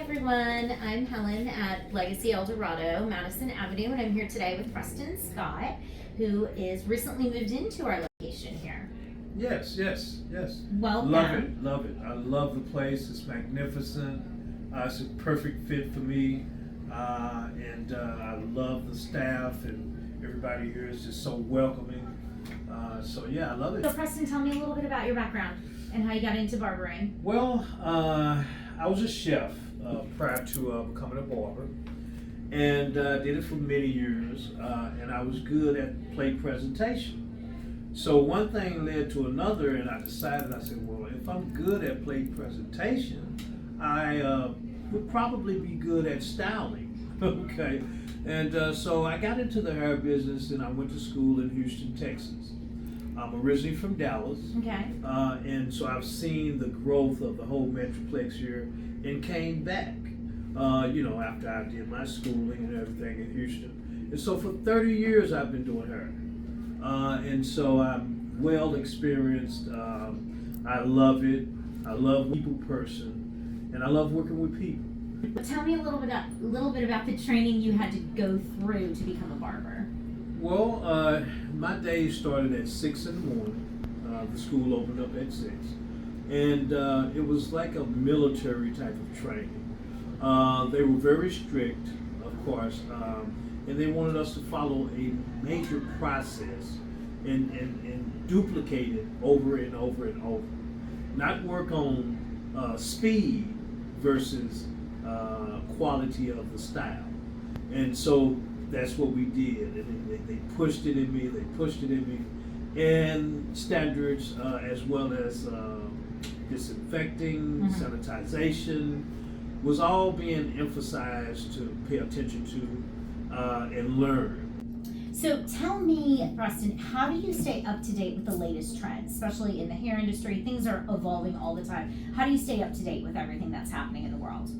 everyone, I'm Helen at Legacy Eldorado, Mattison Avenue, and I'm here today with Preston Scott, who is recently moved into our location here. Yes. Welcome. Love it. I love the place. It's magnificent. It's a perfect fit for me, and I love the staff, and everybody here is just so welcoming. So yeah, I love it. So Preston, tell me a little bit about your background and how you got into barbering. Well, I was a chef prior to becoming a barber, and did it for many years, and I was good at plate presentation. So one thing led to another, and I decided, I said, well, if I'm good at plate presentation, I would probably be good at styling, okay? And so I got into the hair business, and I went to school in Houston, Texas. I'm originally from Dallas, Okay. and so I've seen the growth of the whole Metroplex here, and came back, after I did my schooling and everything in Houston. And so for 30 years I've been doing hair, and so I'm well experienced. I love it. I love people person, and I love working with people. Tell me a little bit about the training you had to go through to become a barber. Well, my day started at 6 in the morning. The school opened up at 6. And it was like a military type of training. They were very strict, of course, and they wanted us to follow a major process and duplicate it over and over and over. Not work on speed versus quality of the style. And so that's what we did, and they pushed it in me, and standards as well as disinfecting, sanitization was all being emphasized to pay attention to and learn. So tell me, Preston, how do you stay up to date with the latest trends, especially in the hair industry? Things are evolving all the time. How do you stay up to date with everything that's happening in the world?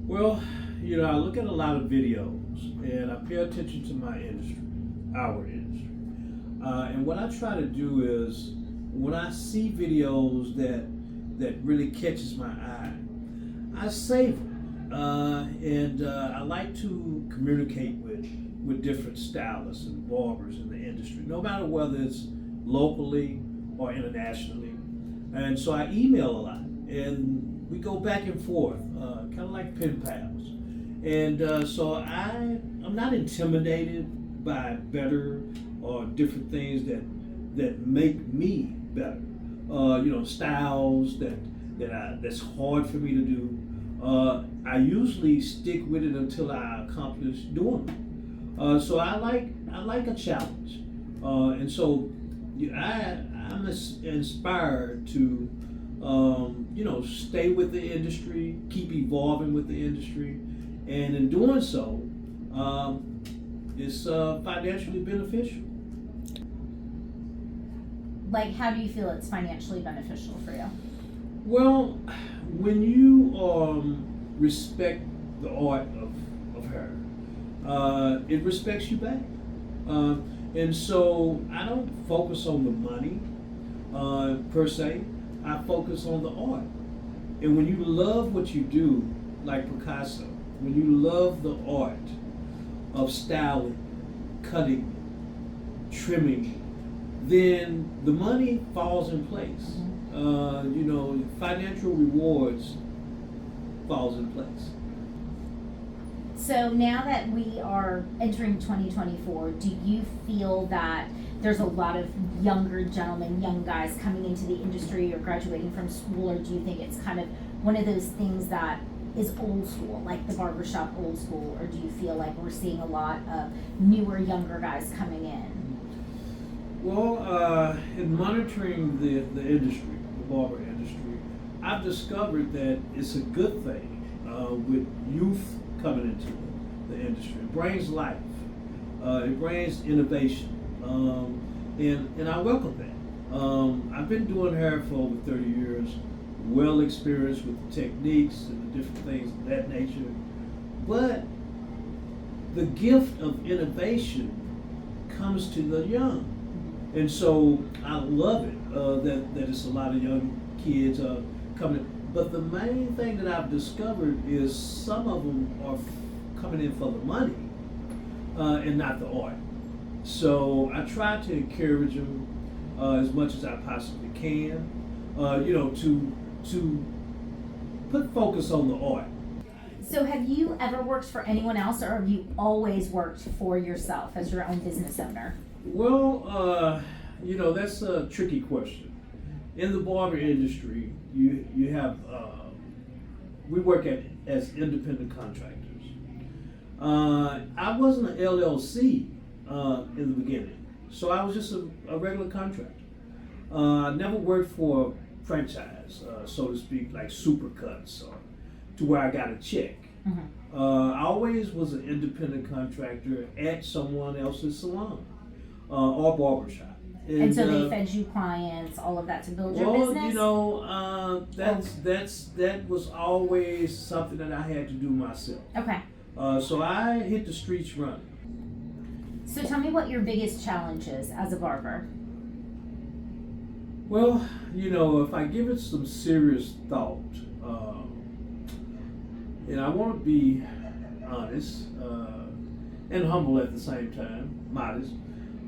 Well, I look at a lot of videos, and I pay attention to my industry, our industry. And what I try to do is, when I see videos that really catches my eye, I save them. And I like to communicate with different stylists and barbers in the industry, no matter whether it's locally or internationally. And so I email a lot, and we go back and forth, kind of like pen pals. And so I'm not intimidated by better or different things that make me better. Styles that's hard for me to do. I usually stick with it until I accomplish doing it. So I like a challenge, and so I'm inspired to stay with the industry, keep evolving with the industry, and in doing so, it's financially beneficial. Like, how do you feel it's financially beneficial for you? Well, when you respect the art of hair, it respects you back. And so I don't focus on the money per se. I focus on the art. And when you love what you do, like Picasso, when you love the art of styling, cutting, trimming, then the money falls in place. Financial rewards falls in place. So now that we are entering 2024, do you feel that there's a lot of younger gentlemen, young guys coming into the industry or graduating from school, or do you think it's kind of one of those things that is old school, like the barbershop old school, or do you feel like we're seeing a lot of newer, younger guys coming in? Well, in monitoring the industry, the barber industry, I've discovered that it's a good thing with youth coming into the industry. It brings life, it brings innovation, and I welcome that. I've been doing hair for over 30 years, well experienced with the techniques and the different things of that nature, but the gift of innovation comes to the young. And so I love it that it's a lot of young kids coming. But the main thing that I've discovered is some of them are coming in for the money and not the art. So I try to encourage them as much as I possibly can, to put focus on the art. So have you ever worked for anyone else, or have you always worked for yourself as your own business owner? Well, that's a tricky question. In the barber industry, you have we work as independent contractors. I wasn't an LLC in the beginning, so I was just a regular contractor. I never worked for a franchise, so to speak, like Supercuts, or to where I got a check. Mm-hmm. I always was an independent contractor at someone else's salon or barbershop. And so they fed you clients, all of that to build your business? That was always something that I had to do myself. Okay. So I hit the streets running. So tell me what your biggest challenge is as a barber. Well, if I give it some serious thought, and I want to be honest and humble at the same time, modest.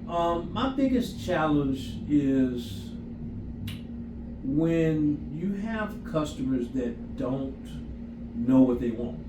My biggest challenge is when you have customers that don't know what they want.